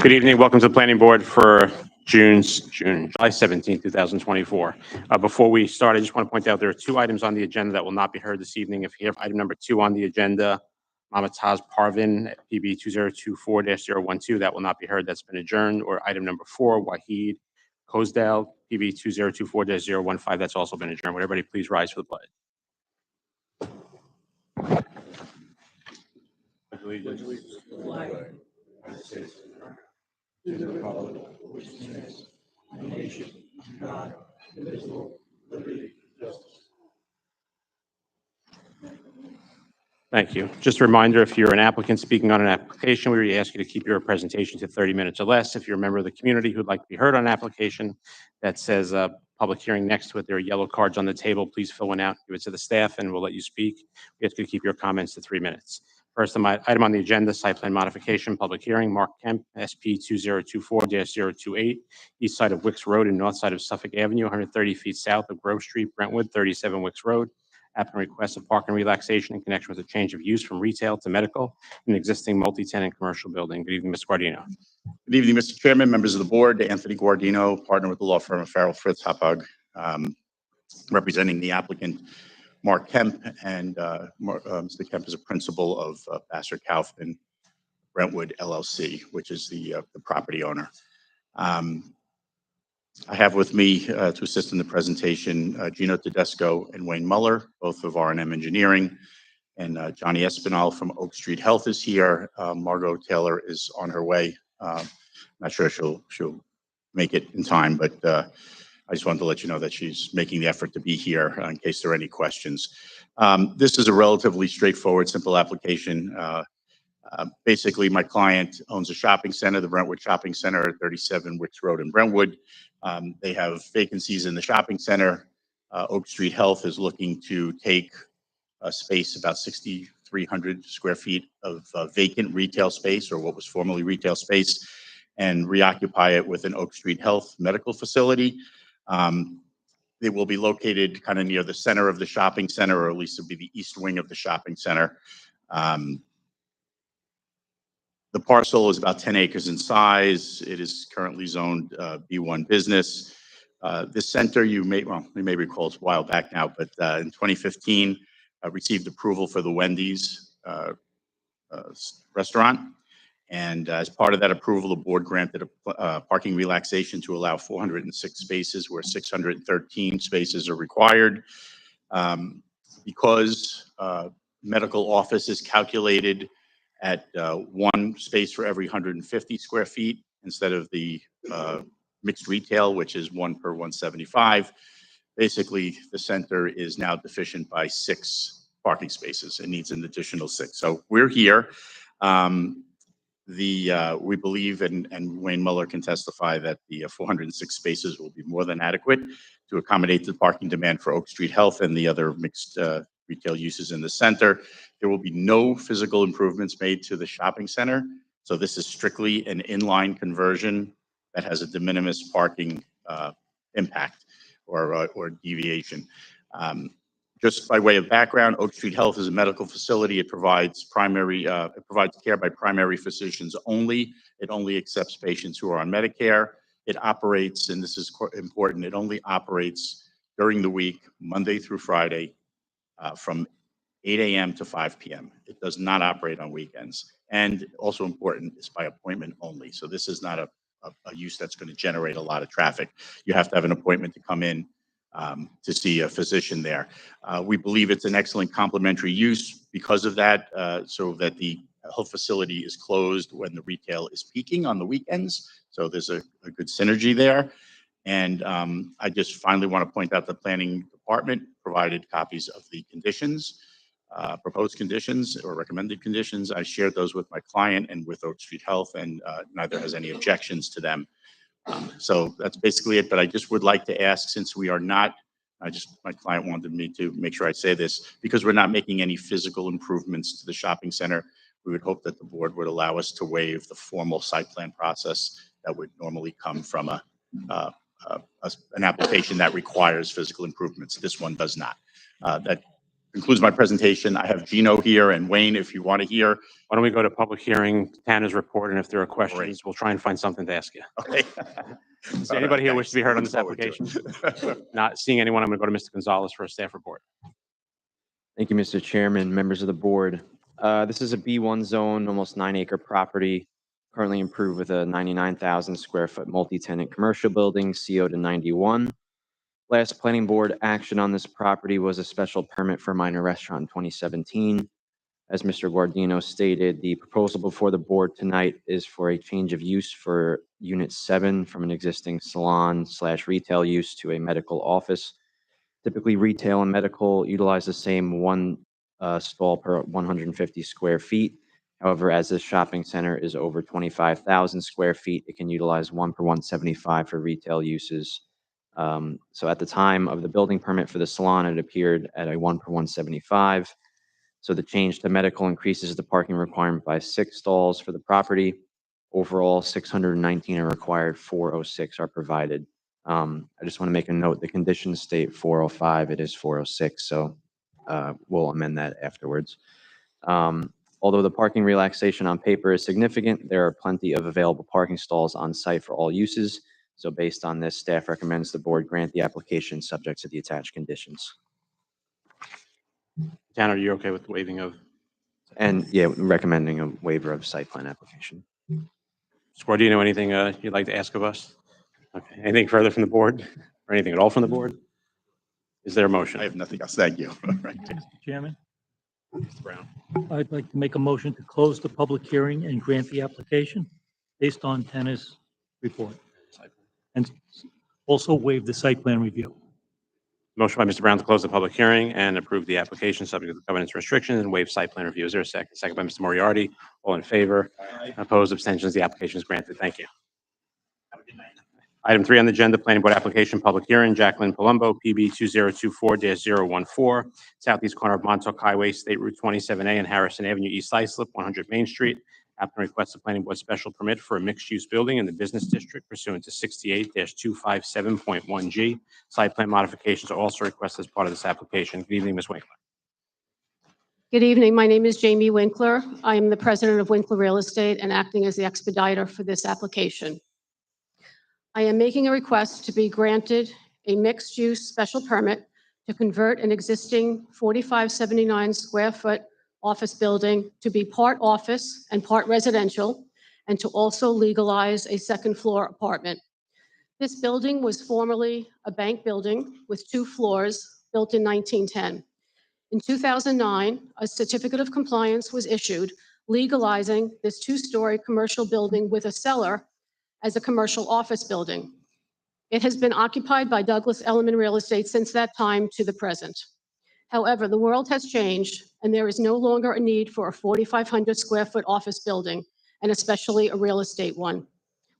Good evening. Welcome to the Planning Board for July 17, 2024. Before we start, I just want to point out there are two items on the agenda that will not be heard this evening. If you have item number 2 on the agenda, Mamataz Parvin, PB 2024-012, that will not be heard. That's been adjourned. Or item number 4, Wahid Kozdal, PB 2024-015, that's also been adjourned. Would everybody please rise for the pledge? Allegiance to the flag of the United States of America, to the republic for which it stands, one nation, under God, indivisible, with liberty and justice. Thank you. Just a reminder, if you're an applicant speaking on an application, we ask you to keep your presentation to 30 minutes or less. If you're a member of the community who'd like to be heard on an application that says public hearing next to it, there are yellow cards on the table. Please fill one out, give it to the staff, and we'll let you speak. We ask you to keep your comments to 3 minutes. First item on the agenda, site plan modification, public hearing, Mark Kemp, SP 2024-028, east side of Wicks Road and north side of Suffolk Avenue, 130 feet south of Grove Street, Brentwood, 37 Wicks Road. Applicant requests a parking relaxation in connection with a change of use from retail to medical in an existing multi-tenant commercial building. Good evening, Mr. Guardino. Good evening, Mr. Chairman, members of the board. Anthony Guardino, partner with the law firm of Farrell Fritz Hapag, representing the applicant, Mark Kemp, and Mr. Kemp is a principal of Vassar Kaufman Brentwood LLC, which is the property owner. I have with me to assist in the presentation Gino Tedesco and Wayne Muller, both of R&M Engineering, and Johnny Espinal from Oak Street Health is here. Margot Taylor is on her way. Not sure she'll make it in time, but I just wanted to let you know that she's making the effort to be here in case there are any questions. This is a relatively straightforward, simple application. Basically, my client owns a shopping center, the Brentwood Shopping Center at 37 Wicks Road in Brentwood. They have vacancies in the shopping center. Oak Street Health is looking to take a space, about 6,300 square feet of vacant retail space, or what was formerly retail space, and reoccupy it with an Oak Street Health medical facility. They will be located kind of near the center of the shopping center, or at least it'll be the east wing of the shopping center. The parcel is about 10 acres in size. It is currently zoned B1 business. This center, you may recall, it's a while back now, but in 2015, received approval for the Wendy's restaurant. And as part of that approval, the board granted a parking relaxation to allow 406 spaces where 613 spaces are required. Because medical office is calculated at 1 space for every 150 square feet instead of the mixed retail, which is 1 per 175. Basically, the center is now deficient by 6 parking spaces. It needs an additional 6. So we're here. We believe, and Wayne Muller can testify, that the 406 spaces will be more than adequate to accommodate the parking demand for Oak Street Health and the other mixed retail uses in the center. There will be no physical improvements made to the shopping center. So this is strictly an inline conversion that has a de minimis parking impact or deviation. Just by way of background, Oak Street Health is a medical facility. It provides care by primary physicians only. It only accepts patients who are on Medicare. It operates, and this is important, it only operates during the week, Monday through Friday, from 8 a.m. to 5 p.m. It does not operate on weekends. And also important, it's by appointment only. So this is not a use that's going to generate a lot of traffic. You have to have an appointment to come in to see a physician there. We believe it's an excellent complementary use because of that, so that the health facility is closed when the retail is peaking on the weekends. So there's a good synergy there. And I just finally want to point out the planning department provided copies of the conditions, proposed conditions or recommended conditions. I shared those with my client and with Oak Street Health, and neither has any objections to them. So that's basically it. But I just would like to ask, since we are not, my client wanted me to make sure I say this, because we're not making any physical improvements to the shopping center, we would hope that the board would allow us to waive the formal site plan process that would normally come from an application that requires physical improvements. This one does not. That concludes my presentation. I have Gino here and Wayne, if you want to hear. Why don't we go to public hearing, Tanner's report, and if there are questions, we'll try and find something to ask you. Okay. Is there anybody here wish to be heard on this Look forward application? to it. Not seeing anyone, I'm going to go to Mr. Gonzalez for a staff report. Thank you, Mr. Chairman, members of the board. This is a B1 zone, almost 9-acre property, currently improved with a 99,000 square foot multi-tenant commercial building, CO to 91. Last planning board action on this property was a special permit for a minor restaurant in 2017. As Mr. Guardino stated, the proposal before the board tonight is for a change of use for Unit 7 from an existing salon/retail use to a medical office. Typically, retail and medical utilize the same one stall per 150 square feet. However, as this shopping center is over 25,000 square feet, it can utilize 1 per 175 for retail uses. So at the time of the building permit for the salon, it appeared at a 1 per 175. So the change to medical increases the parking requirement by 6 stalls for the property. Overall, 619 are required, 406 are provided. I just want to make a note, the conditions state 405, it is 406, so we'll amend that afterwards. Although the parking relaxation on paper is significant, there are plenty of available parking stalls on site for all uses. So based on this, staff recommends the board grant the application subject to the attached conditions. Tanner, are you okay with waiving of? And yeah, recommending a waiver of site plan application. Mr. Guardino, anything you'd like to ask of us? Okay. Anything further from the board or anything at all from the board? Is there a motion? I have nothing else. Thank you. Right. Mr. Chairman, Mr. Brown. I'd like to make a motion to close the public hearing and grant the application based on Tanner's report, and also waive the site plan review. Motion by Mr. Brown to close the public hearing and approve the application subject to the covenants and restrictions and waive site plan review. Is there a second? Second by Mr. Moriarty. All in favor? Opposed? Abstentions? The application is granted. Thank you. Item 3 on the agenda, planning board application, public hearing, Jacqueline Palumbo, PB 2024-014, southeast corner of Montauk Highway, State Route 27A and Harrison Avenue, East Islip, 100 Main Street. Applicant requests a planning board special permit for a mixed-use building in the business district pursuant to 68-257.1G. Site plan modifications are also requested as part of this application. Good evening, Ms. Winkler. Good evening. My name is Jamie Winkler. I am the president of Winkler Real Estate and acting as the expediter for this application. I am making a request to be granted a mixed-use special permit to convert an existing 4579 square foot office building to be part office and part residential, and to also legalize a second floor apartment. This building was formerly a bank building with 2 floors, built in 1910. In 2009, a certificate of compliance was issued legalizing this 2-story commercial building with a cellar as a commercial office building. It has been occupied by Douglas Elliman Real Estate since that time to the present. However, the world has changed, and there is no longer a need for a 4,500 square foot office building, and especially a real estate one.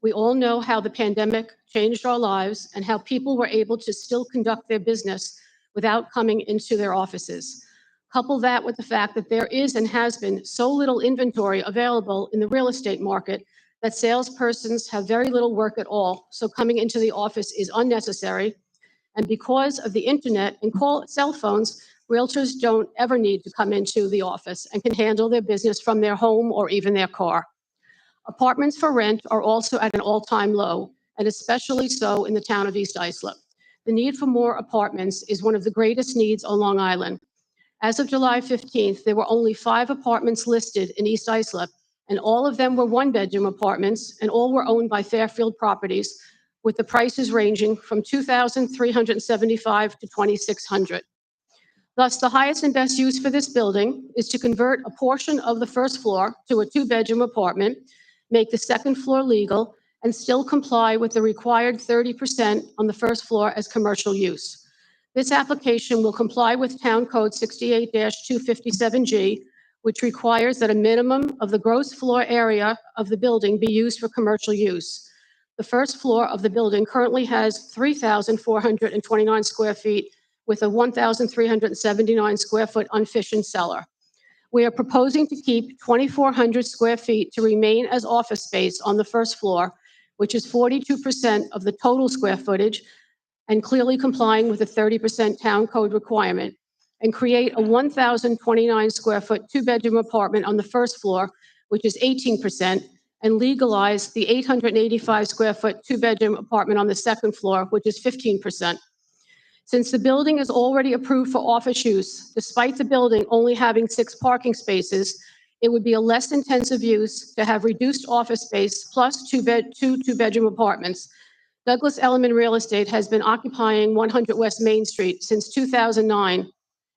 We all know how the pandemic changed our lives and how people were able to still conduct their business without coming into their offices. Couple that with the fact that there is and has been so little inventory available in the real estate market that salespersons have very little work at all, so coming into the office is unnecessary. And because of the internet and cell phones, realtors don't ever need to come into the office and can handle their business from their home or even their car. Apartments for rent are also at an all-time low, and especially so in the town of East Islip. The need for more apartments is one of the greatest needs on Long Island. As of July 15th, there were only 5 apartments listed in East Islip, and all of them were 1-bedroom apartments, and all were owned by Fairfield Properties, with the prices ranging from $2,375 to $2,600. Thus, the highest and best use for this building is to convert a portion of the first floor to a 2-bedroom apartment, make the second floor legal, and still comply with the required 30% on the first floor as commercial use. This application will comply with Town Code 68-257G, which requires that a minimum of the gross floor area of the building be used for commercial use. The first floor of the building currently has 3,429 square feet with a 1,379 square foot unfished cellar. We are proposing to keep 2,400 square feet to remain as office space on the first floor, which is 42% of the total square footage, and clearly complying with the 30% town code requirement. and create a 1,029 square foot two-bedroom apartment on the first floor, which is 18%, and legalize the 885 square foot two-bedroom apartment on the second floor, which is 15%. Since the building is already approved for office use, despite the building only having 6 parking spaces, it would be a less intensive use to have reduced office space plus two two-bedroom apartments. Douglas Elliman Real Estate has been occupying 100 West Main Street since 2009,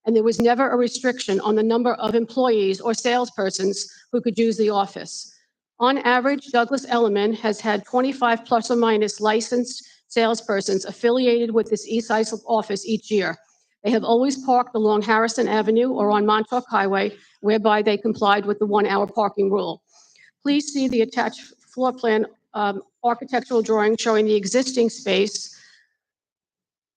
and there was never a restriction on the number of employees or salespersons who could use the office. On average, Douglas Elliman has had 25 plus or minus licensed salespersons affiliated with this East Islip office each year. They have always parked along Harrison Avenue or on Montauk Highway, whereby they complied with the 1-hour parking rule. Please see the attached floor plan architectural drawing showing the existing space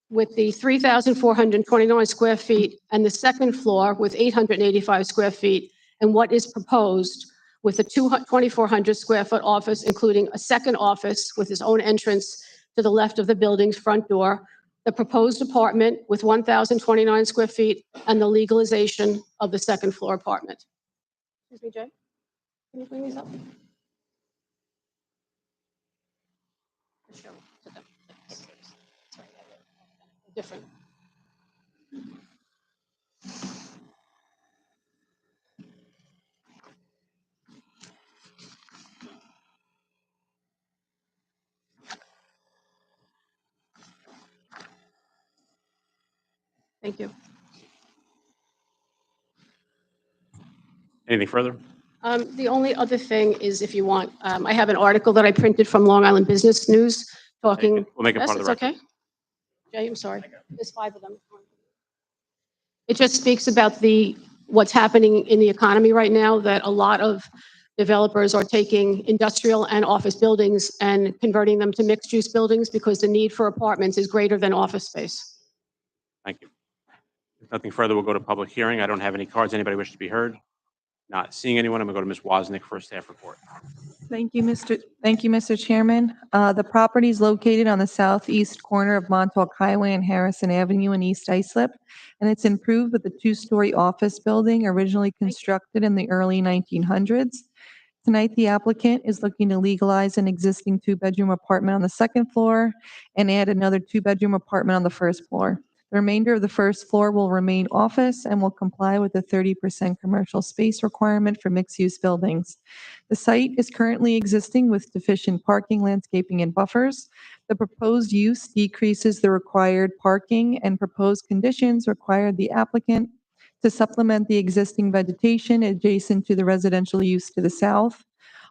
with the 3,429 square feet and the second floor with 885 square feet, and what is proposed with the 2,400 square foot office, including a second office with its own entrance to the left of the building's front door, the proposed apartment with 1,029 square feet, and the legalization of the second floor apartment. Excuse me, Jay? Can you bring these up? Show to them. Sorry, different. Thank you. Anything further? The only other thing is, if you want, I have an article that I printed from Long Island Business News talking. We'll make it Yes, part of the it's record. okay. Jay, I'm sorry. There's 5 of them. It just speaks about what's happening in the economy right now, that a lot of developers are taking industrial and office buildings and converting them to mixed-use buildings because the need for apartments is greater than office space. Thank you. If nothing further, we'll go to public hearing. I don't have any cards. Anybody wish to be heard? Not seeing anyone, I'm going to go to Ms. Wozniak for a staff report. Thank you, Mr. Chairman. The property is located on the southeast corner of Montauk Highway and Harrison Avenue in East Islip, and it's improved with a 2-story office building originally constructed in the early 1900s. Tonight, the applicant is looking to legalize an existing 2-bedroom apartment on the second floor and add another 2-bedroom apartment on the first floor. The remainder of the first floor will remain office and will comply with the 30% commercial space requirement for mixed-use buildings. The site is currently existing with deficient parking, landscaping, and buffers. The proposed use decreases the required parking, and proposed conditions require the applicant to supplement the existing vegetation adjacent to the residential use to the south.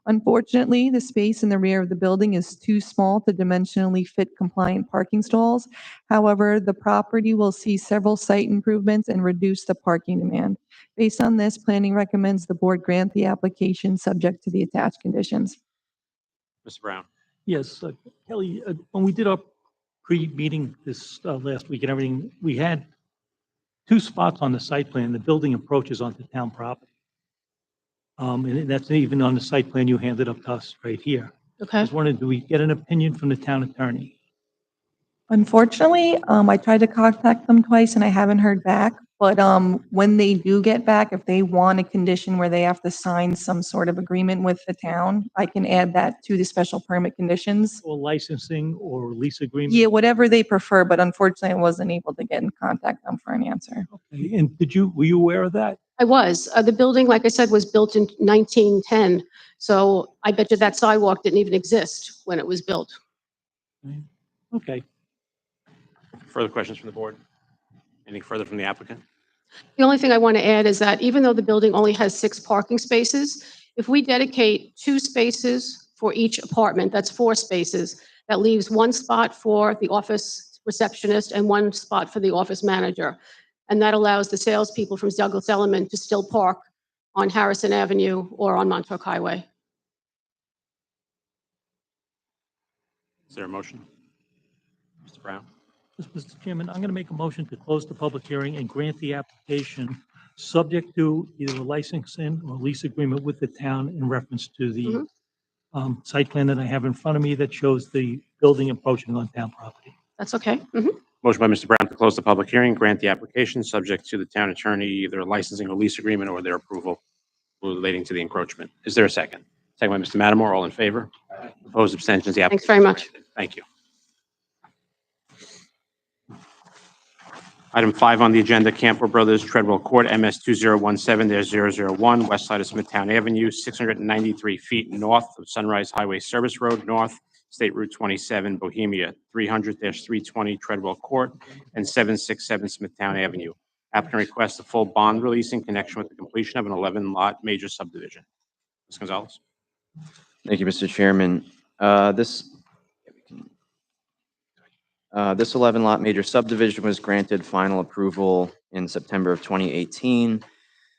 Unfortunately, the space in the rear of the building is too small to dimensionally fit compliant parking stalls. However, the property will see several site improvements and reduce the parking demand. Based on this, planning recommends the board grant the application subject to the attached conditions. Mr. Brown? Yes, Kelly, when we did our pre-meeting this last week and everything, we had 2 spots on the site plan. The building approaches onto town property. And that's even on the site plan you handed up to us right here. I Okay? was wondering, do we get an opinion from the town attorney? Unfortunately, I tried to contact them twice and I haven't heard back. But when they do get back, if they want a condition where they have to sign some sort of agreement with the town, I can add that to the special permit conditions. Or licensing or lease agreement? Yeah, whatever they prefer, but unfortunately, I wasn't able to get in contact them for an answer. Okay, and were you aware of that? I was. The building, like I said, was built in 1910, so I bet you that sidewalk didn't even exist when it was built. Okay. Further questions from the board? Anything further from the applicant? The only thing I want to add is that even though the building only has 6 parking spaces, if we dedicate 2 spaces for each apartment, that's 4 spaces. That leaves 1 spot for the office receptionist and 1 spot for the office manager. And that allows the salespeople from Douglas Elliman to still park on Harrison Avenue or on Montauk Highway. Is there a motion? Mr. Brown? Yes, Mr. Chairman, I'm going to make a motion to close the public hearing and grant the application subject to either a licensing or lease agreement with the town in reference to the site plan that I have in front of me that shows the building approaching on town property. That's okay? Mhm. Motion by Mr. Brown to close the public hearing, grant the application, subject to the town attorney either licensing or lease agreement or their approval relating to the encroachment. Is there a second? Second by Mr. Matamore. All in favor? Opposed, abstentions, the Thanks application very is much. granted. Thank you. Item 5 on the agenda, Camper Brothers Treadwell Court, MS 2017-001, west side of Smithtown Avenue, 693 feet north of Sunrise Highway Service Road, north, State Route 27, Bohemia, 300-320 Treadwell Court, and 767 Smithtown Avenue. Applicant requests a full bond release in connection with the completion of an 11-lot major subdivision. Ms. Gonzalez? Thank you, Mr. Chairman. This 11-lot major subdivision was granted final approval in September of 2018,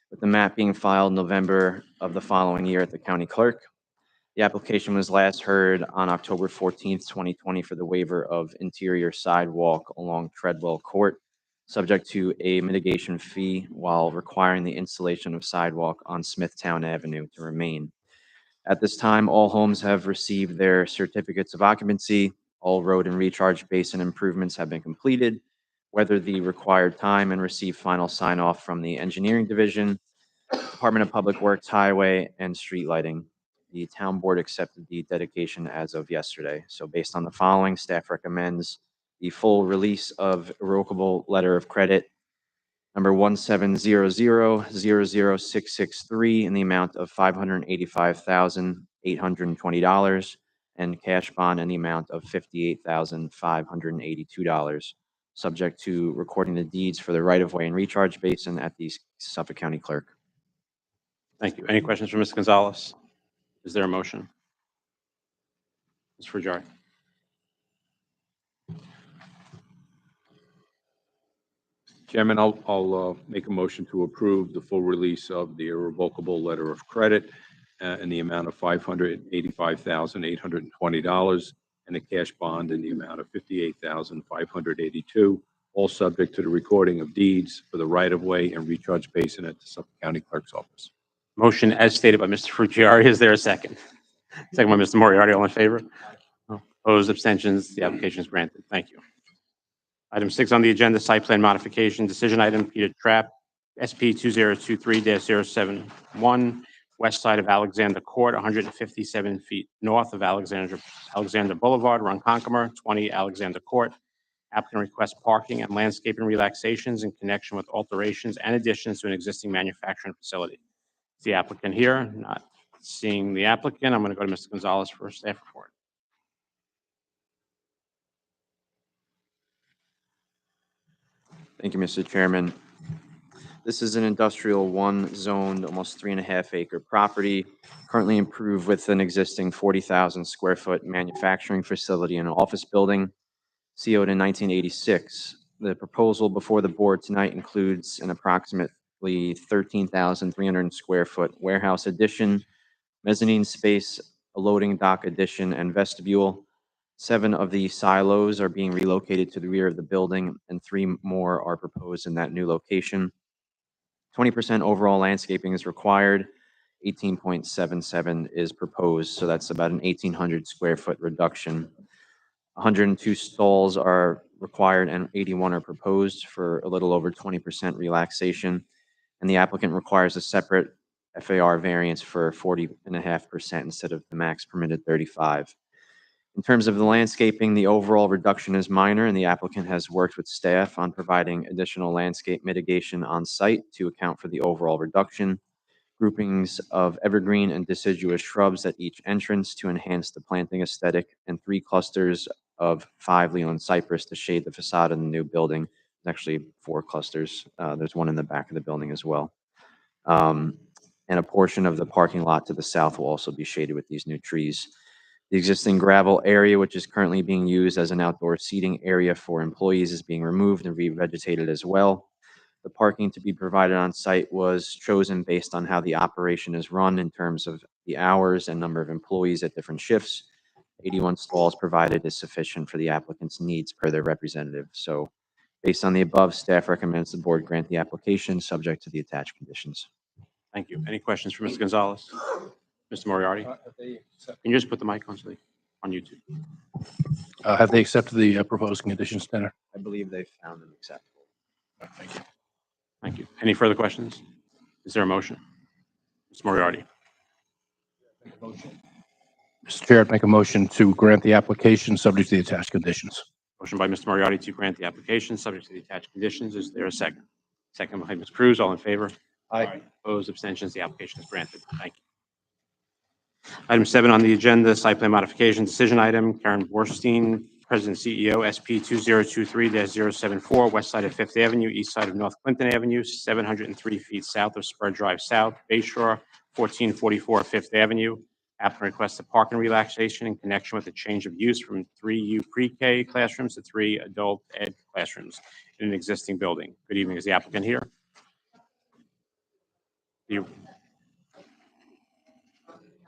with the map being filed November of the following year at the county clerk. The application was last heard on October 14th, 2020 for the waiver of interior sidewalk along Treadwell Court, subject to a mitigation fee while requiring the installation of sidewalk on Smithtown Avenue to remain. At this time, all homes have received their certificates of occupancy. All road and recharge basin improvements have been completed, whether the required time, and received final sign-off from the Engineering Division, Department of Public Works, Highway, and Street Lighting. The town board accepted the dedication as of yesterday. So based on the following, staff recommends the full release of irrevocable letter of credit number 170000663 in the amount of $585,820 and cash bond in the amount of $58,582, subject to recording the deeds for the right-of-way and recharge basin at the Suffolk County Clerk. Thank you. Any questions for Ms. Gonzalez? Is there a motion? Ms. Frujari? Chairman, I'll make a motion to approve the full release of the irrevocable letter of credit in the amount of $585,820 and a cash bond in the amount of $58,582, all subject to the recording of deeds for the right-of-way and recharge basin at the Suffolk County Clerk's office. Motion as stated by Mr. Frujari. Is there a second? Second by Mr. Moriarty. All in favor? Opposed, abstentions, the application is granted. Thank you. Item 6 on the agenda, site plan modification, decision item, Peter Trapp, SP 2023-071, west side of Alexander Court, 157 feet north of Alexander Boulevard, Ronkonkoma, 20 Alexander Court. Applicant requests parking and landscaping relaxations in connection with alterations and additions to an existing manufacturing facility. Is the applicant here? Not seeing the applicant. I'm going to go to Mr. Gonzalez for a staff report. Thank you, Mr. Chairman. This is an industrial 1 zoned, almost 3.5 acre property, currently improved with an existing 40,000 square foot manufacturing facility and office building, CO'd in 1986. The proposal before the board tonight includes an approximately 13,300 square foot warehouse addition, mezzanine space, a loading dock addition, and vestibule. 7 of the silos are being relocated to the rear of the building, and 3 more are proposed in that new location. 20% overall landscaping is required. 18.77 is proposed, so that's about an 1,800 square foot reduction. 102 stalls are required and 81 are proposed for a little over 20% relaxation. And the applicant requires a separate FAR variance for 40.5% instead of the max permitted 35. In terms of the landscaping, the overall reduction is minor, and the applicant has worked with staff on providing additional landscape mitigation on site to account for the overall reduction. Groupings of evergreen and deciduous shrubs at each entrance to enhance the planting aesthetic, and 3 clusters of 5 Leland cypress to shade the facade of the new building. There's actually 4 clusters. There's one in the back of the building as well. And a portion of the parking lot to the south will also be shaded with these new trees. The existing gravel area, which is currently being used as an outdoor seating area for employees, is being removed and revegetated as well. The parking to be provided on site was chosen based on how the operation is run in terms of the hours and number of employees at different shifts. 81 stalls provided is sufficient for the applicant's needs per their representative. So based on the above, staff recommends the board grant the application subject to the attached conditions. Thank you. Any questions for Mr. Gonzalez? Mr. Moriarty? Can you just put the mic on, please? on YouTube. Have they accepted the proposed conditions, Tanner? I believe they found them acceptable. Thank you. Thank you. Any further questions? Is there a motion? Mr. Moriarty. Mr. Chair, I'd make a motion to grant the application subject to the attached conditions. Motion by Mr. Moriarty to grant the application, subject to the attached conditions. Is there a second? Second by Ms. Cruz. All in favor? Aye. Opposed, abstentions, the application is granted. Thank you. Item 7 on the agenda, site plan modification decision item. Karen Borstein, President CEO, SP 2023-074, west side of Fifth Avenue, east side of North Clinton Avenue, 703 feet south of Spur Drive South, Bay Shore, 1444 Fifth Avenue. Applicant requests a parking relaxation in connection with a change of use from 3U pre-K classrooms to 3 adult ed classrooms in an existing building. Good evening. Is the applicant here? Do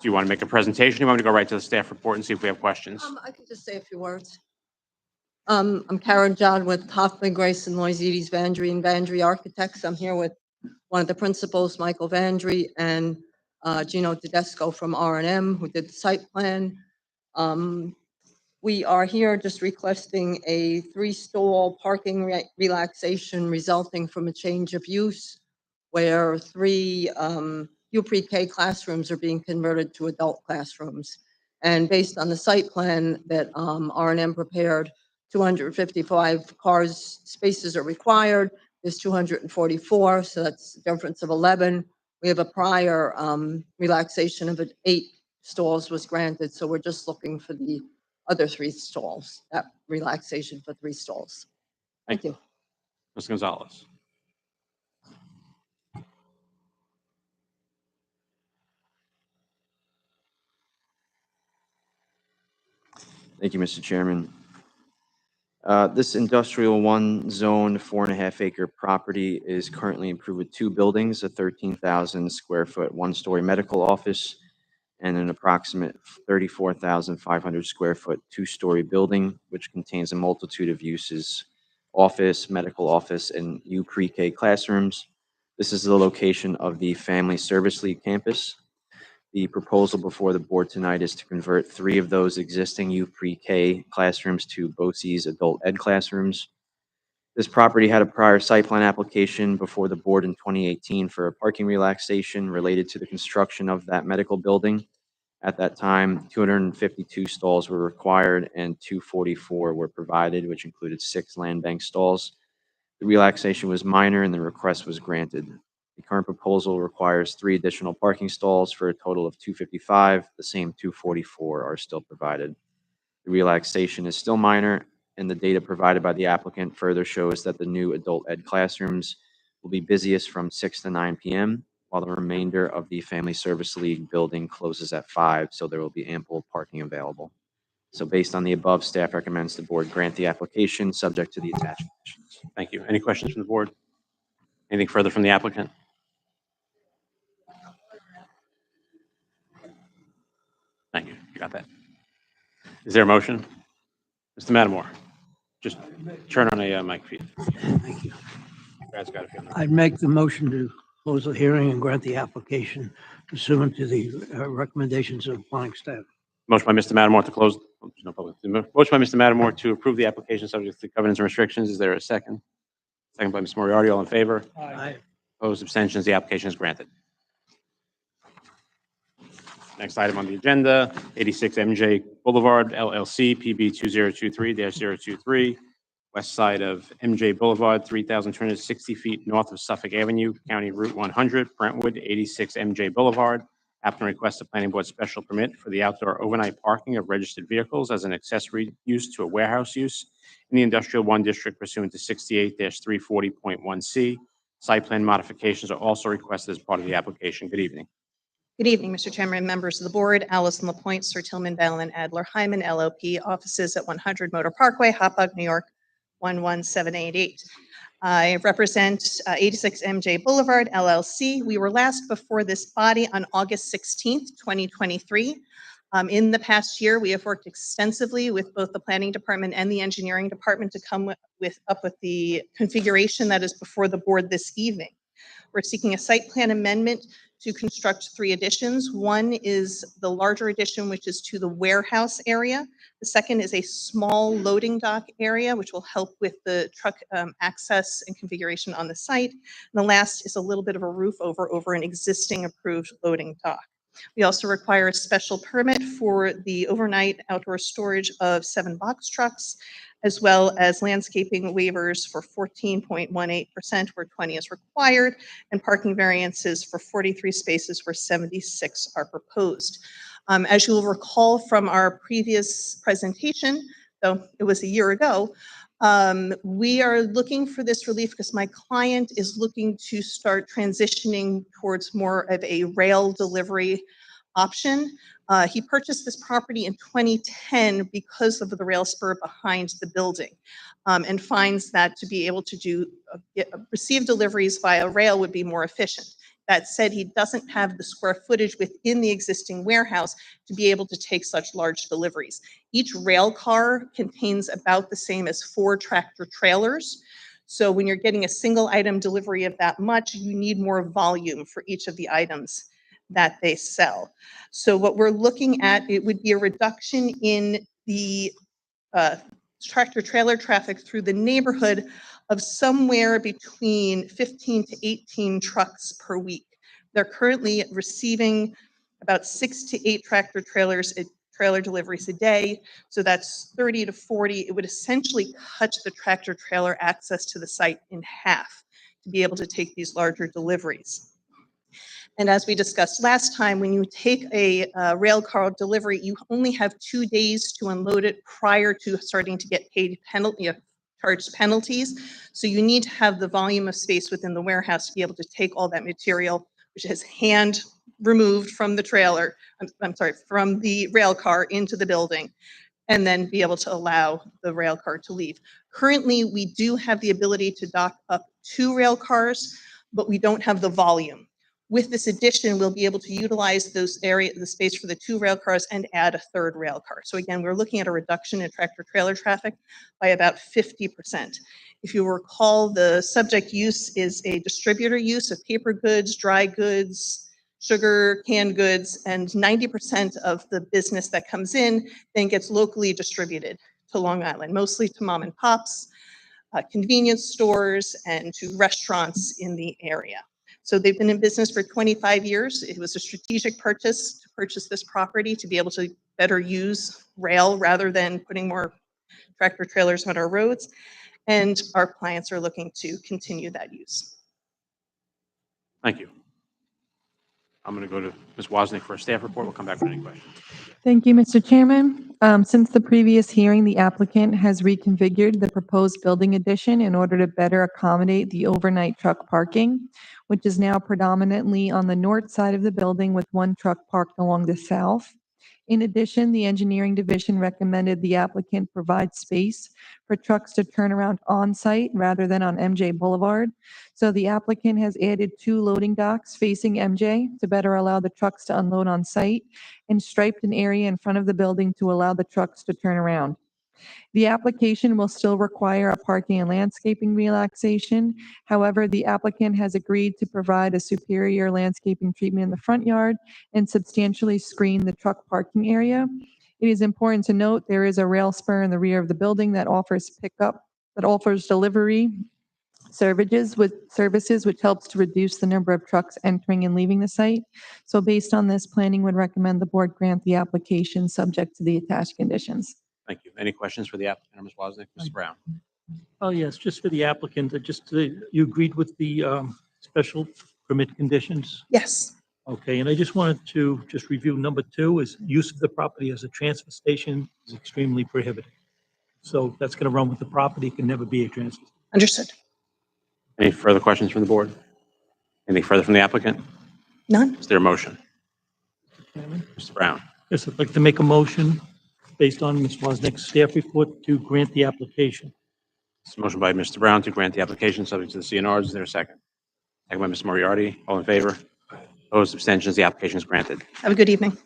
you want to make a presentation? You want me to go right to the staff report and see if we have questions? I could just say a few words. I'm Karen John with Hoffman, Grace, and Loizides Vandry and Vandry Architects. I'm here with one of the principals, Michael Vandry, and Gino Tedesco from R&M, who did the site plan. We are here just requesting a 3-stall parking relaxation resulting from a change of use where 3 U-Pre-K classrooms are being converted to adult classrooms. And based on the site plan that R&M prepared, 255 spaces are required. There's 244, so that's a difference of 11. We have a prior relaxation of 8 stalls was granted, so we're just looking for the other 3 stalls, that relaxation for 3 stalls. Thank you. Ms. Gonzalez. Thank you, Mr. Chairman. This industrial 1 zone, 4.5 acre property is currently improved with 2 buildings, a 13,000 square foot 1-story medical office and an approximate 34,500 square foot 2-story building, which contains a multitude of uses, office, medical office, and U pre-K classrooms. This is the location of the Family Service League campus. The proposal before the board tonight is to convert 3 of those existing U pre-K classrooms to BOCES adult ed classrooms. This property had a prior site plan application before the board in 2018 for a parking relaxation related to the construction of that medical building. At that time, 252 stalls were required and 244 were provided, which included 6 land bank stalls. The relaxation was minor and the request was granted. The current proposal requires 3 additional parking stalls for a total of 255. The same 244 are still provided. The relaxation is still minor, and the data provided by the applicant further shows that the new adult ed classrooms will be busiest from 6 to 9 p.m., while the remainder of the Family Service League building closes at 5, so there will be ample parking available. So based on the above, staff recommends the board grant the application subject to the attached conditions. Thank you. Any questions from the board? Anything further from the applicant? Thank you. You got that. Is there a motion? Mr. Matamore, just turn on a mic feed. Thank you. Brad's got it. I'd make the motion to close the hearing and grant the application pursuant to the recommendations of planning staff. Motion by Mr. Matamore to close. No public. Motion by Mr. Matamore to approve the application subject to covenants and restrictions. Is there a second? Second by Ms. Moriarty. All in favor? Aye. Opposed, abstentions, the application is granted. Next item on the agenda, 86 MJ Boulevard LLC, PB 2023-023, west side of MJ Boulevard, 3,260 feet north of Suffolk Avenue, County Route 100, Brentwood, 86 MJ Boulevard. Applicant requests a planning board special permit for the outdoor overnight parking of registered vehicles as an accessory use to a warehouse use in the Industrial 1 District pursuant to 68-340.1C. Site plan modifications are also requested as part of the application. Good evening. Good evening, Mr. Chairman and members of the board. Allison LaPointe, Sir Tillman Bell and Adler Hyman, LLP, offices at 100 Motor Parkway, Hauppauge, New York, 11788. I represent 86 MJ Boulevard, LLC. We were last before this body on August 16th, 2023. In the past year, we have worked extensively with both the planning department and the engineering department to come up with the configuration that is before the board this evening. We're seeking a site plan amendment to construct 3 additions. One is the larger addition, which is to the warehouse area. The second is a small loading dock area, which will help with the truck access and configuration on the site. And the last is a little bit of a roof over an existing approved loading dock. We also require a special permit for the overnight outdoor storage of 7 box trucks, as well as landscaping waivers for 14.18% where 20 is required, and parking variances for 43 spaces where 76 are proposed. As you will recall from our previous presentation, though it was a year ago, we are looking for this relief because my client is looking to start transitioning towards more of a rail delivery option. He purchased this property in 2010 because of the rail spur behind the building, and finds that to be able to receive deliveries via rail would be more efficient. That said, he doesn't have the square footage within the existing warehouse to be able to take such large deliveries. Each rail car contains about the same as 4 tractor trailers. So when you're getting a single item delivery of that much, you need more volume for each of the items that they sell. So what we're looking at, it would be a reduction in the tractor trailer traffic through the neighborhood of somewhere between 15 to 18 trucks per week. They're currently receiving about 6 to 8 tractor trailer deliveries a day. So that's 30 to 40. It would essentially cut the tractor trailer access to the site in half to be able to take these larger deliveries. And as we discussed last time, when you take a rail car delivery, you only have 2 days to unload it prior to starting to get paid charged penalties. So you need to have the volume of space within the warehouse to be able to take all that material, which is hand removed from the trailer, from the rail car into the building, and then be able to allow the rail car to leave. Currently, we do have the ability to dock up 2 rail cars, but we don't have the volume. With this addition, we'll be able to utilize the space for the 2 rail cars and add a 3rd rail car. So again, we're looking at a reduction in tractor trailer traffic by about 50%. If you recall, the subject use is a distributor use of paper goods, dry goods, sugar, canned goods, and 90% of the business that comes in then gets locally distributed to Long Island, mostly to mom and pops, convenience stores, and to restaurants in the area. So they've been in business for 25 years. It was a strategic purchase to purchase this property to be able to better use rail rather than putting more tractor trailers on our roads. And our clients are looking to continue that use. Thank you. I'm going to go to Ms. Wozniak for a staff report. We'll come back with any questions. Thank you, Mr. Chairman. Since the previous hearing, the applicant has reconfigured the proposed building addition in order to better accommodate the overnight truck parking, which is now predominantly on the north side of the building with 1 truck parked along the south. In addition, the engineering division recommended the applicant provide space for trucks to turn around on-site rather than on MJ Boulevard. So the applicant has added 2 loading docks facing MJ to better allow the trucks to unload on-site and striped an area in front of the building to allow the trucks to turn around. The application will still require a parking and landscaping relaxation. However, the applicant has agreed to provide a superior landscaping treatment in the front yard and substantially screen the truck parking area. It is important to note there is a rail spur in the rear of the building that offers delivery services which helps to reduce the number of trucks entering and leaving the site. So based on this, planning would recommend the board grant the application subject to the attached conditions. Thank you. Any questions for the applicant, Ms. Wozniak? Mr. Brown? Oh, yes, just for the applicant, you agreed with the special permit conditions? Yes. Okay, and I just wanted to review number 2 is use of the property as a transfer station is extremely prohibited. So that's going to run with the property, it can never be a transfer. Understood. Any further questions from the board? Anything further from the applicant? None. Is there a motion? Chairman? Mr. Brown? Yes, I'd like to make a motion based on Ms. Wozniak's staff report to grant the application. It's a motion by Mr. Brown to grant the application subject to the CNRs. Is there a second? Second by Ms. Moriarty. All in favor? Opposed? Abstentions? The application is granted. Have a good evening.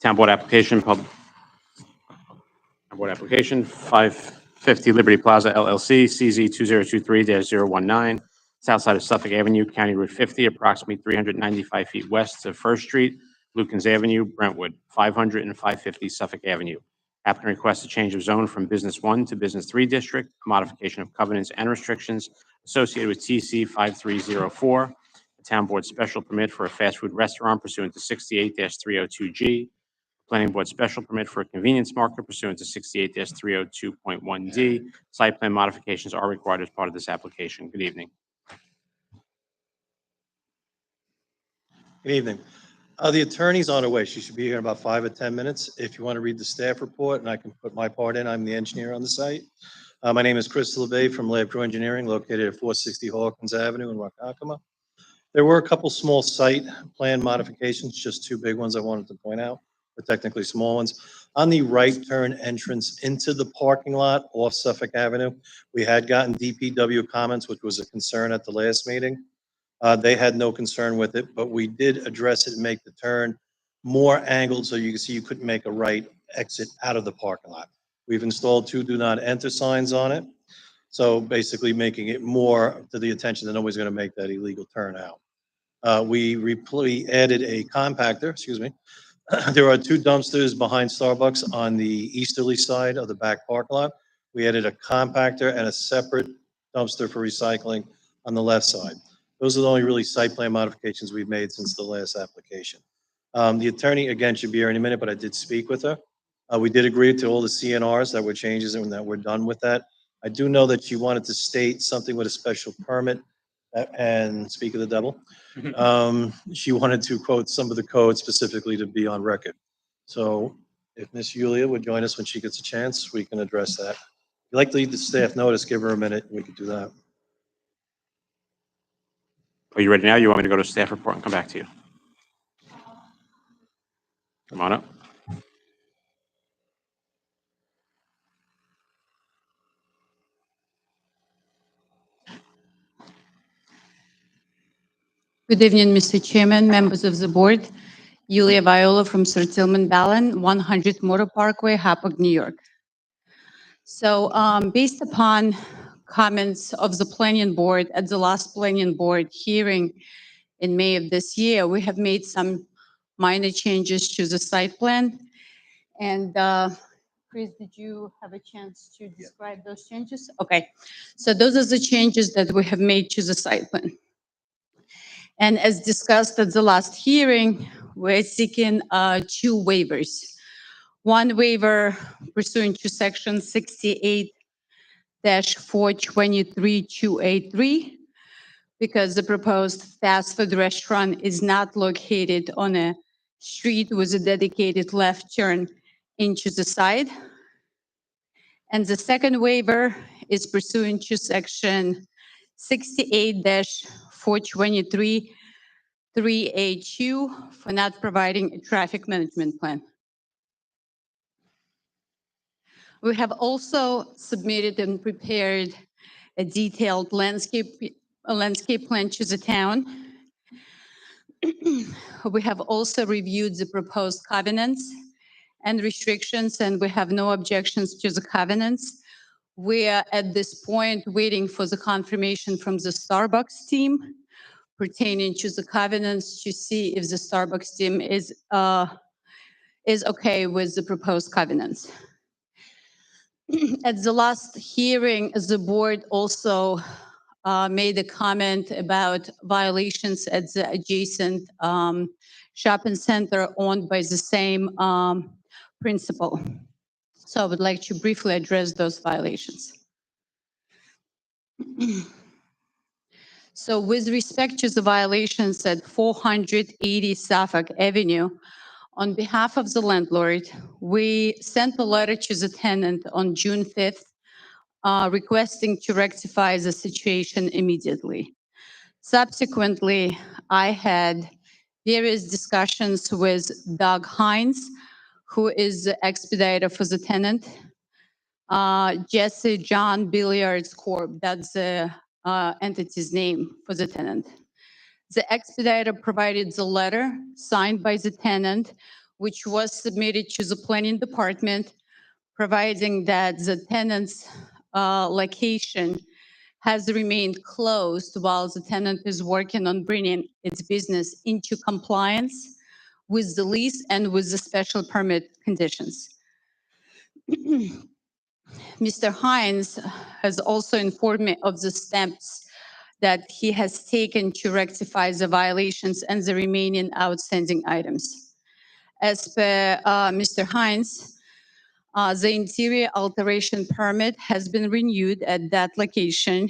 Town Board application, 550 Liberty Plaza LLC, CZ 2023-019, south side of Suffolk Avenue, County Route 50, approximately 395 feet west of First Street, Lukens Avenue, Brentwood, 500 and 550 Suffolk Avenue. Applicant requests a change of zone from Business 1 to Business 3 District, a modification of covenants and restrictions associated with TC 5304, a Town Board special permit for a fast food restaurant pursuant to 68-302G, Planning Board special permit for a convenience market pursuant to 68-302.1D. Site plan modifications are required as part of this application. Good evening. Good evening. The attorney's on her way. She should be here in about 5 or 10 minutes. If you want to read the staff report, and I can put my part in, I'm the engineer on the site. My name is Chris LeBay from LabCrew Engineering, located at 460 Hawkins Avenue in Waccamaw. There were a couple small site plan modifications, just 2 big ones I wanted to point out, but technically small ones. On the right turn entrance into the parking lot off Suffolk Avenue, we had gotten DPW comments, which was a concern at the last meeting. They had no concern with it, but we did address it and make the turn more angled so you can see you couldn't make a right exit out of the parking lot. We've installed 2 do not enter signs on it. So basically making it more to the attention that nobody's going to make that illegal turn out. We added a compactor, excuse me. There are 2 dumpsters behind Starbucks on the easterly side of the back parking lot. We added a compactor and a separate dumpster for recycling on the left side. Those are the only really site plan modifications we've made since the last application. The attorney, again, should be here any minute, but I did speak with her. We did agree to all the CNRs that were changes and that we're done with that. I do know that she wanted to state something with a special permit and speak of the devil. She wanted to quote some of the codes specifically to be on record. So if Miss Yulia would join us when she gets a chance, we can address that. If you'd like to leave the staff notice, give her a minute, we could do that. Are you ready now? You want me to go to staff report and come back to you? Come on up. Good evening, Mr. Chairman, members of the board. Yulia Viola from Sir Tillman Ballin, 100 Motor Parkway, Happock, New York. So based upon comments of the planning board at the last planning board hearing in May of this year, we have made some minor changes to the site plan. And Chris, did you have a chance to describe those changes? Okay, so those are the changes that we have made to the site plan. And as discussed at the last hearing, we're seeking 2 waivers. One waiver pursuant to section 68-423-283, because the proposed fast food restaurant is not located on a street with a dedicated left turn into the side. And the second waiver is pursuant to section 68-423-3A2 for not providing a traffic management plan. We have also submitted and prepared a detailed landscape plan to the town. We have also reviewed the proposed covenants and restrictions, and we have no objections to the covenants. We are at this point waiting for the confirmation from the Starbucks team pertaining to the covenants to see if the Starbucks team is okay with the proposed covenants. At the last hearing, the board also made a comment about violations at the adjacent shopping center owned by the same principal. So I would like to briefly address those violations. So with respect to the violations at 480 Suffolk Avenue, on behalf of the landlord, we sent a letter to the tenant on June 5th requesting to rectify the situation immediately. Subsequently, I had various discussions with Doug Hines, who is the expediter for the tenant, Jesse John Billiards Corp. That's the entity's name for the tenant. The expediter provided the letter signed by the tenant, which was submitted to the planning department, providing that the tenant's location has remained closed while the tenant is working on bringing its business into compliance with the lease and with the special permit conditions. Mr. Hines has also informed me of the steps that he has taken to rectify the violations and the remaining outstanding items. As per Mr. Hines, the interior alteration permit has been renewed at that location.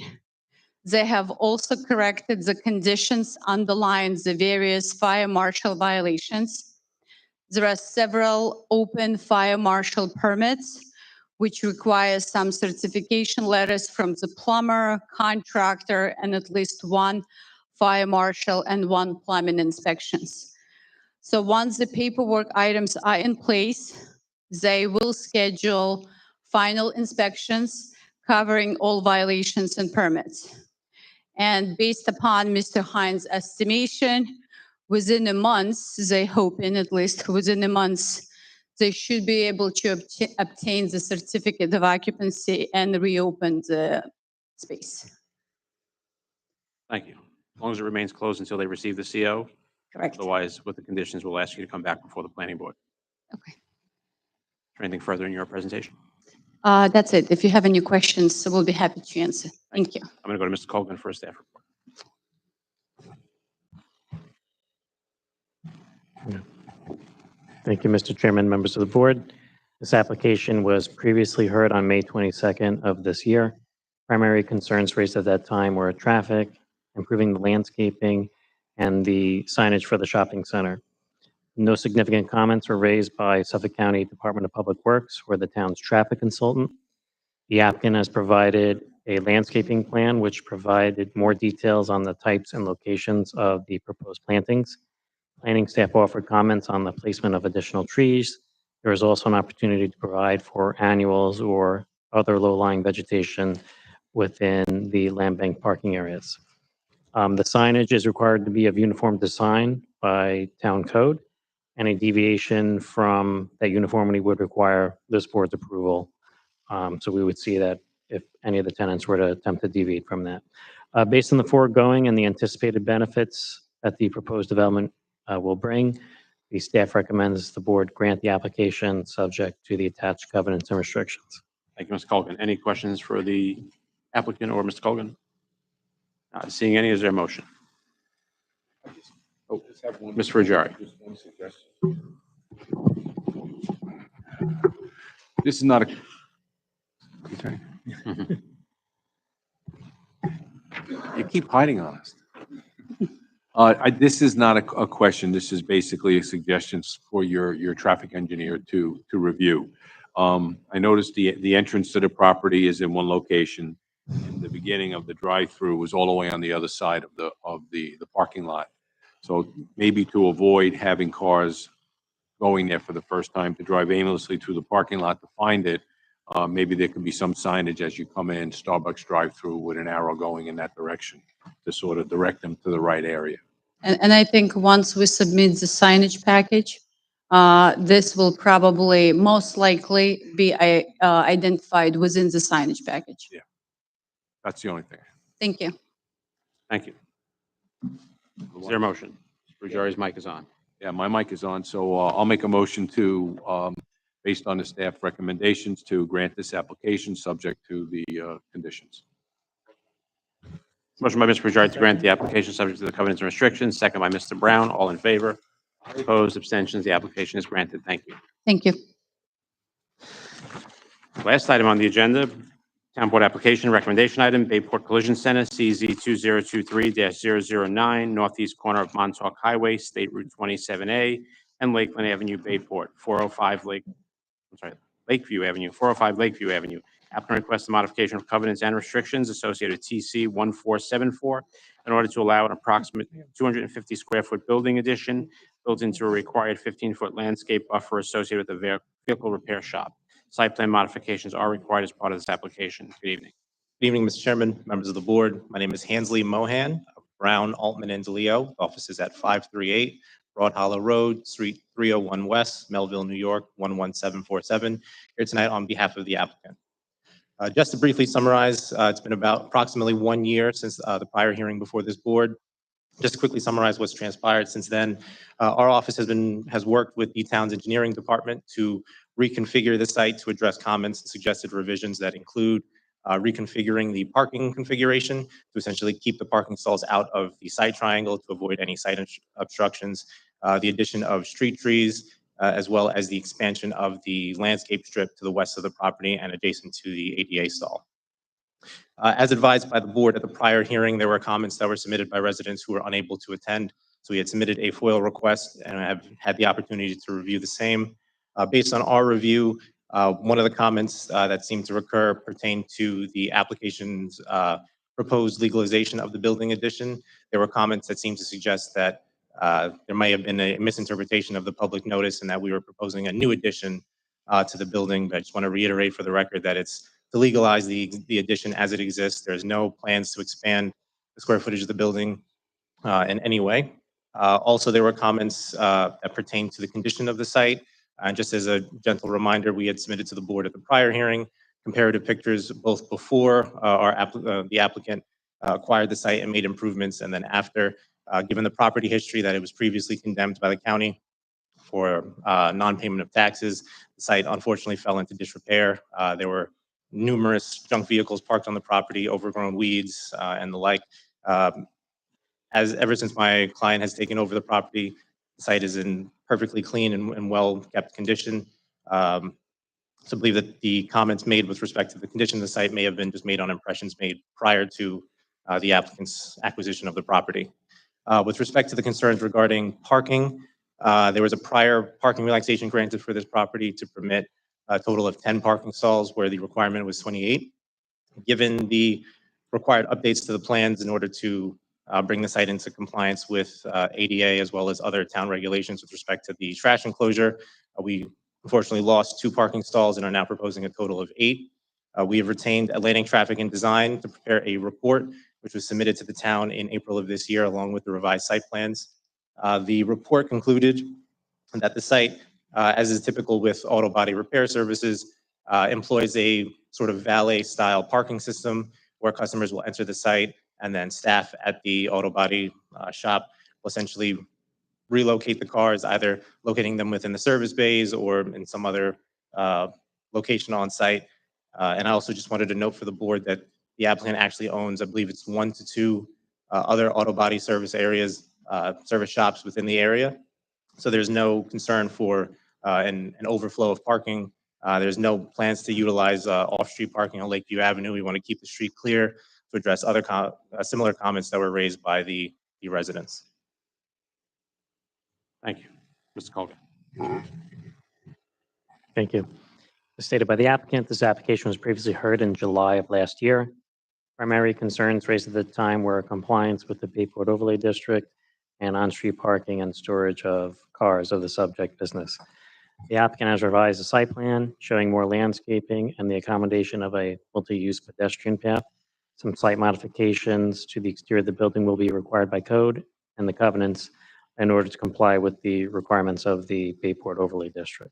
They have also corrected the conditions underlying the various fire marshal violations. There are several open fire marshal permits, which require some certification letters from the plumber, contractor, and at least one fire marshal and one plumbing inspections. So once the paperwork items are in place, they will schedule final inspections covering all violations and permits. And based upon Mr. Hines' estimation, within a month, they hoping at least within a month, they should be able to obtain the certificate of occupancy and reopen the space. Thank you. As long as it remains closed until they receive the CO. Correct. Otherwise, with the conditions, we'll ask you to come back before the planning board. Okay. Is there anything further in your presentation? That's it. If you have any questions, we'll be happy to answer. Thank you. I'm going to go to Mr. Colgan for a staff report. Thank you, Mr. Chairman, members of the board. This application was previously heard on May 22nd of this year. Primary concerns raised at that time were traffic, improving the landscaping, and the signage for the shopping center. No significant comments were raised by Suffolk County Department of Public Works or the town's traffic consultant. The applicant has provided a landscaping plan which provided more details on the types and locations of the proposed plantings. Planning staff offered comments on the placement of additional trees. There is also an opportunity to provide for annuals or other low-lying vegetation within the land bank parking areas. The signage is required to be of uniform design by town code. Any deviation from that uniformity would require this board's approval. So we would see that if any of the tenants were to attempt to deviate from that. Based on the foregoing and the anticipated benefits that the proposed development will bring, the staff recommends the board grant the application subject to the attached covenants and restrictions. Thank you, Mr. Colgan. Any questions for the applicant or Mr. Colgan? Not seeing any, is there a motion? Oh, Ms. Frugari. This is not a. Okay. You keep hiding on us. This is not a question. This is basically a suggestion for your traffic engineer to review. I noticed the entrance to the property is in one location. And the beginning of the drive-through was all the way on the other side of the parking lot. So maybe to avoid having cars going there for the first time to drive aimlessly through the parking lot to find it, maybe there can be some signage as you come in, Starbucks drive-through with an arrow going in that direction to sort of direct them to the right area. And I think once we submit the signage package, this will probably most likely be identified within the signage package. Yeah. That's the only thing. Thank you. Thank you. Is there a motion? Mr. Frugari's mic is on. Yeah, my mic is on, so I'll make a motion to, based on the staff recommendations, to grant this application subject to the conditions. Motion by Mr. Frugari to grant the application subject to the covenants and restrictions, second by Mr. Brown. All in favor? Opposed, abstentions, the application is granted. Thank you. Thank you. Last item on the agenda, Town Board application recommendation item, Bayport Collision Center, CZ 2023-009, northeast corner of Montauk Highway, State Route 27A, and Lakeland Avenue, Bayport, Lakeview Avenue, 405 Lakeview Avenue. Applicant requests a modification of covenants and restrictions associated with TC 1474 in order to allow an approximate 250 square foot building addition built into a required 15-foot landscape buffer associated with the vehicle repair shop. Site plan modifications are required as part of this application. Good evening. Good evening, Mr. Chairman, members of the board. My name is Hansley Mohan of Brown, Altman, and DeLeo. Office is at 538 Broad Hollow Road, Suite 301 West, Melville, New York, 11747. Here tonight on behalf of the applicant. Just to briefly summarize, it's been about approximately 1 year since the prior hearing before this board. Just to quickly summarize what's transpired since then, our office has worked with the town's engineering department to reconfigure the site to address comments and suggested revisions that include reconfiguring the parking configuration to essentially keep the parking stalls out of the site triangle to avoid any site obstructions, the addition of street trees, as well as the expansion of the landscape strip to the west of the property and adjacent to the ADA stall. As advised by the board at the prior hearing, there were comments that were submitted by residents who were unable to attend. So we had submitted a FOIL request and have had the opportunity to review the same. Based on our review, one of the comments that seemed to recur pertained to the application's proposed legalization of the building addition. There were comments that seemed to suggest that there may have been a misinterpretation of the public notice and that we were proposing a new addition to the building. But I just want to reiterate for the record that it's to legalize the addition as it exists. There's no plans to expand the square footage of the building in any way. Also, there were comments that pertain to the condition of the site. And just as a gentle reminder, we had submitted to the board at the prior hearing comparative pictures both before the applicant acquired the site and made improvements, and then after. Given the property history that it was previously condemned by the county for non-payment of taxes, the site unfortunately fell into disrepair. There were numerous junk vehicles parked on the property, overgrown weeds, and the like. Ever since my client has taken over the property, the site is in perfectly clean and well-kept condition. So I believe that the comments made with respect to the condition of the site may have been just made on impressions made prior to the applicant's acquisition of the property. With respect to the concerns regarding parking, there was a prior parking relaxation granted for this property to permit a total of 10 parking stalls where the requirement was 28. Given the required updates to the plans in order to bring the site into compliance with ADA as well as other town regulations with respect to the trash enclosure, we unfortunately lost 2 parking stalls and are now proposing a total of 8. We have retained Atlantic Traffic and Design to prepare a report which was submitted to the town in April of this year along with the revised site plans. The report concluded that the site, as is typical with auto body repair services, employs a sort of valet-style parking system where customers will enter the site and then staff at the auto body shop will essentially relocate the cars, either locating them within the service bays or in some other location on site. And I also just wanted to note for the board that the applicant actually owns, I believe it's 1 to 2 other auto body service areas, service shops within the area. So there's no concern for an overflow of parking. There's no plans to utilize off-street parking on Lakeview Avenue. We want to keep the street clear to address other similar comments that were raised by the residents. Thank you. Mr. Colgan. Thank you. As stated by the applicant, this application was previously heard in July of last year. Primary concerns raised at the time were compliance with the Bayport Overlay District and on-street parking and storage of cars of the subject business. The applicant has revised the site plan showing more landscaping and the accommodation of a multi-use pedestrian path. Some site modifications to the exterior of the building will be required by code and the covenants in order to comply with the requirements of the Bayport Overlay District.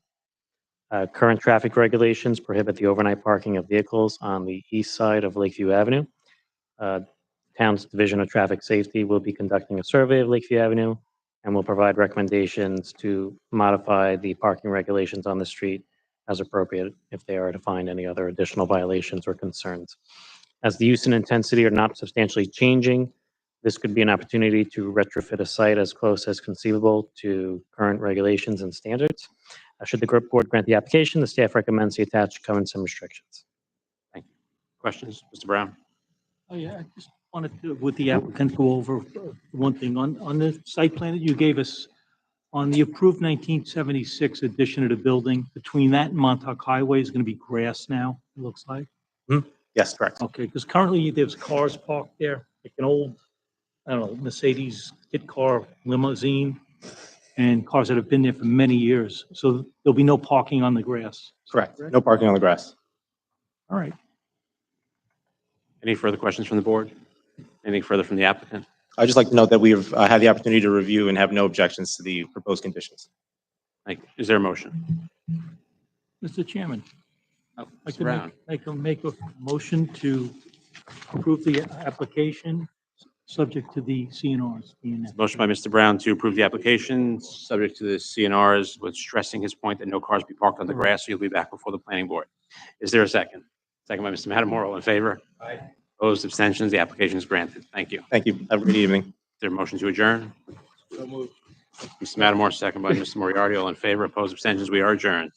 Current traffic regulations prohibit the overnight parking of vehicles on the east side of Lakeview Avenue. Town's Division of Traffic Safety will be conducting a survey of Lakeview Avenue and will provide recommendations to modify the parking regulations on the street as appropriate if they are to find any other additional violations or concerns. As the use and intensity are not substantially changing, this could be an opportunity to retrofit a site as close as conceivable to current regulations and standards. Should the board grant the application, the staff recommends the attached covenants and restrictions. Thank you. Questions? Mr. Brown? Oh, yeah, I just wanted to, with the applicant, go over one thing. On the site plan that you gave us, on the approved 1976 addition to the building, between that and Montauk Highway is going to be grass now, it looks like? Yes, correct. Okay, because currently there's cars parked there, like an old, I don't know, Mercedes kit car limousine, and cars that have been there for many years. So there'll be no parking on the grass. Correct. No parking on the grass. All right. Any further questions from the board? Anything further from the applicant? I'd just like to note that we have had the opportunity to review and have no objections to the proposed conditions. Thank you. Is there a motion? Mr. Chairman, Oh, I Mr. can Brown. make a motion to approve the application, subject to the CNRs being. Motion by Mr. Brown to approve the application, subject to the CNRs, with stressing his point that no cars be parked on the grass, so you'll be back before the planning board. Is there a second? Second by Mr. Matamore. All in favor? Aye. Opposed, abstentions, the application is granted. Thank you. Is Thank you. Have a great evening. there a motion to adjourn? So moved. Mr. Matamore, second by Mr. Moriarty. All in favor? Opposed, abstentions, we are adjourned.